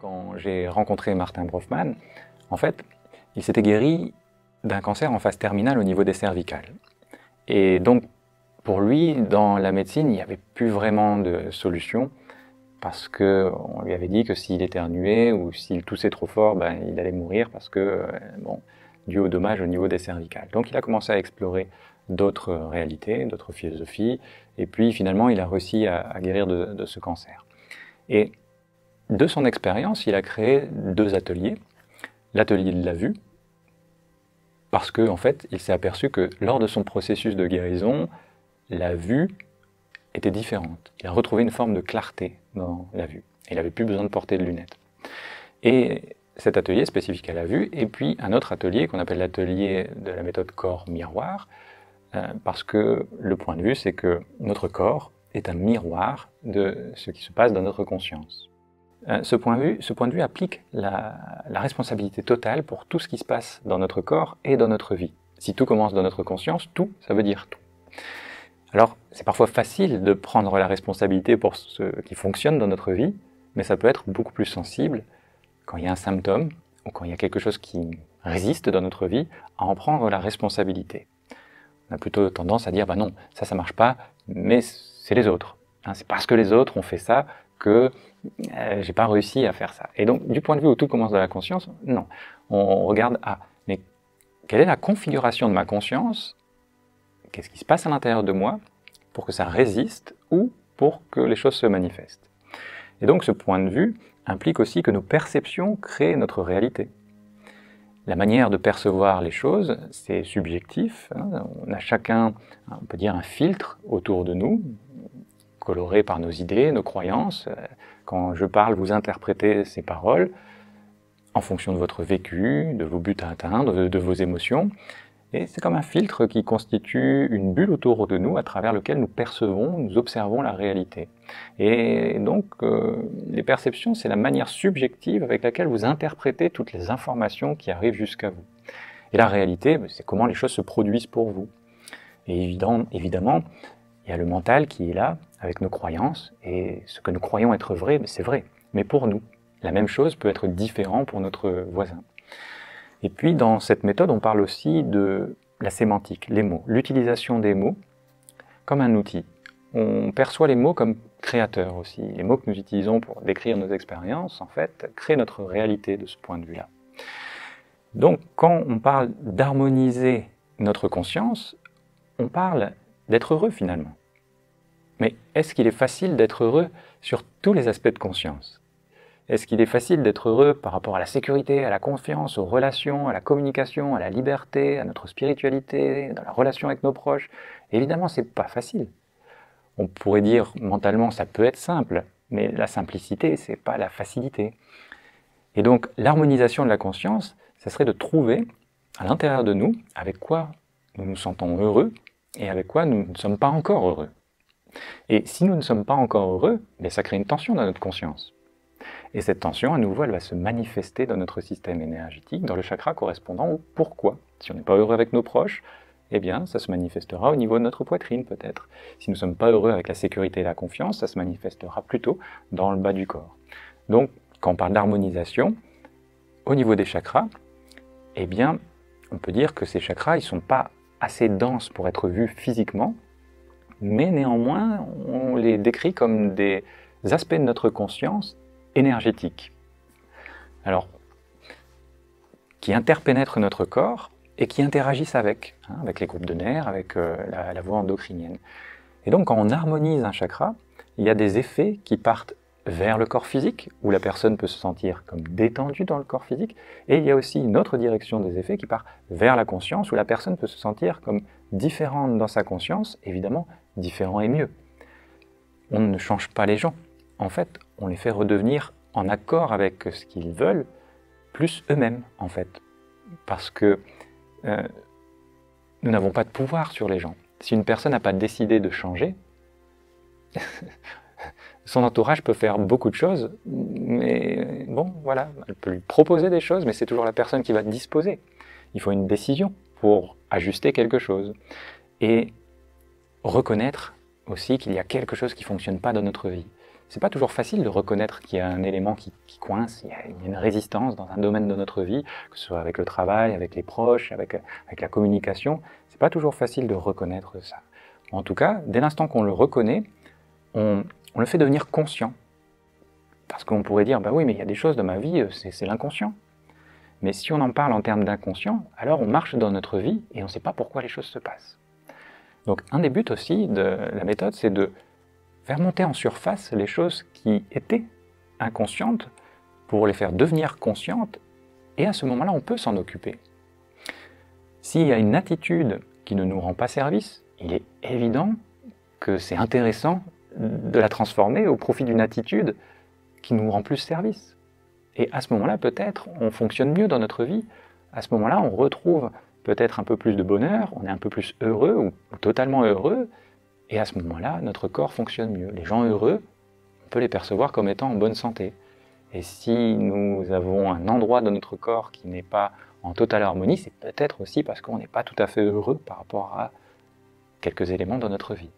Quand j'ai rencontré Martin Brofman, en fait, il s'était guéri d'un cancer en phase terminale au niveau des cervicales. Et donc, pour lui, dans la médecine, il n'y avait plus vraiment de solution parce qu'on lui avait dit que s'il éternuait ou s'il toussait trop fort, il allait mourir parce que, dû au dommage au niveau des cervicales. Donc il a commencé à explorer d'autres réalités, d'autres philosophies, et puis finalement il a réussi à guérir de ce cancer. Et de son expérience, il a créé 2 ateliers. L'atelier de la vue, parce qu'en fait, il s'est aperçu que lors de son processus de guérison, la vue était différente. Il a retrouvé une forme de clarté dans la vue. Il n'avait plus besoin de porter de lunettes. Et cet atelier est spécifique à la vue, et puis un autre atelier qu'on appelle l'atelier de la méthode corps-miroir, parce que le point de vue, c'est que notre corps est un miroir de ce qui se passe dans notre conscience. Ce point de vue applique la responsabilité totale pour tout ce qui se passe dans notre corps et dans notre vie. Si tout commence dans notre conscience, tout, ça veut dire tout. Alors, c'est parfois facile de prendre la responsabilité pour ce qui fonctionne dans notre vie, mais ça peut être beaucoup plus sensible quand il y a un symptôme ou quand il y a quelque chose qui résiste dans notre vie, à en prendre la responsabilité. On a plutôt tendance à dire, non, ça marche pas, mais c'est les autres. C'est parce que les autres ont fait ça que j'ai pas réussi à faire ça. Et donc, du point de vue où tout commence dans la conscience, non. On regarde, mais quelle est la configuration de ma conscience? Qu'est-ce qui se passe à l'intérieur de moi pour que ça résiste ou pour que les choses se manifestent? Et donc, ce point de vue implique aussi que nos perceptions créent notre réalité. La manière de percevoir les choses, c'est subjectif. On a chacun, on peut dire, un filtre autour de nous, coloré par nos idées, nos croyances. Quand je parle, vous interprétez ces paroles en fonction de votre vécu, de vos buts à atteindre, de vos émotions. Et c'est comme un filtre qui constitue une bulle autour de nous à travers lequel nous percevons, nous observons la réalité. Et donc, les perceptions, c'est la manière subjective avec laquelle vous interprétez toutes les informations qui arrivent jusqu'à vous. Et la réalité, c'est comment les choses se produisent pour vous. Et évidemment, il y a le mental qui est là, avec nos croyances, et ce que nous croyons être vrai, c'est vrai. Mais pour nous, la même chose peut être différent pour notre voisin. Et puis, dans cette méthode, on parle aussi de la sémantique, les mots, l'utilisation des mots comme un outil. On perçoit les mots comme créateurs aussi. Les mots que nous utilisons pour décrire nos expériences, en fait, créent notre réalité de ce point de vue-là. Donc, quand on parle d'harmoniser notre conscience, on parle d'être heureux finalement. Mais est-ce qu'il est facile d'être heureux sur tous les aspects de conscience ? Est-ce qu'il est facile d'être heureux par rapport à la sécurité, à la confiance, aux relations, à la communication, à la liberté, à notre spiritualité, dans la relation avec nos proches? Évidemment, c'est pas facile. On pourrait dire mentalement, ça peut être simple, mais la simplicité, c'est pas la facilité. Et donc, l'harmonisation de la conscience, ça serait de trouver à l'intérieur de nous avec quoi nous nous sentons heureux et avec quoi nous ne sommes pas encore heureux. Et si nous ne sommes pas encore heureux, ça crée une tension dans notre conscience. Et cette tension, à nouveau, elle va se manifester dans notre système énergétique, dans le chakra correspondant au pourquoi. Si on n'est pas heureux avec nos proches, ça se manifestera au niveau de notre poitrine, peut-être. Si nous ne sommes pas heureux avec la sécurité et la confiance, ça se manifestera plutôt dans le bas du corps. Donc, quand on parle d'harmonisation, au niveau des chakras, on peut dire que ces chakras, ils ne sont pas assez denses pour être vus physiquement, mais néanmoins, on les décrit comme des aspects de notre conscience énergétiques. Alors, qui interpénètrent notre corps et qui interagissent avec les groupes de nerfs, avec la voie endocrinienne. Et donc, quand on harmonise un chakra, il y a des effets qui partent vers le corps physique, où la personne peut se sentir comme détendue dans le corps physique, et il y a aussi une autre direction des effets qui part vers la conscience, où la personne peut se sentir comme différente dans sa conscience, évidemment, différent est mieux. On ne change pas les gens. En fait, on les fait redevenir en accord avec ce qu'ils veulent, plus eux-mêmes, en fait. Parce que nous n'avons pas de pouvoir sur les gens. Si une personne n'a pas décidé de changer, son entourage peut faire beaucoup de choses, mais elle peut lui proposer des choses, mais c'est toujours la personne qui va disposer. Il faut une décision pour ajuster quelque chose. Et reconnaître aussi qu'il y a quelque chose qui ne fonctionne pas dans notre vie. c'est pas toujours facile de reconnaître qu'il y a un élément qui coince, il y a une résistance dans un domaine de notre vie, que ce soit avec le travail, avec les proches, avec la communication. C'est pas toujours facile de reconnaître ça. En tout cas, dès l'instant qu'on le reconnaît, on le fait devenir conscient. Parce qu'on pourrait dire, bah oui, mais il y a des choses dans ma vie, c'est l'inconscient. Mais si on en parle en termes d'inconscient, alors on marche dans notre vie et on ne sait pas pourquoi les choses se passent. Donc un des buts aussi de la méthode, c'est de faire monter en surface les choses qui étaient inconscientes pour les faire devenir conscientes, et à ce moment-là, on peut s'en occuper. S'il y a une attitude qui ne nous rend pas service, il est évident que c'est intéressant de la transformer au profit d'une attitude qui nous rend plus service. Et à ce moment-là, peut-être, on fonctionne mieux dans notre vie. À ce moment-là, on retrouve peut-être un peu plus de bonheur, on est un peu plus heureux ou totalement heureux, et à ce moment-là, notre corps fonctionne mieux. Les gens heureux, on peut les percevoir comme étant en bonne santé. Et si nous avons un endroit de notre corps qui n'est pas en totale harmonie, c'est peut-être aussi parce qu'on n'est pas tout à fait heureux par rapport à quelques éléments dans notre vie.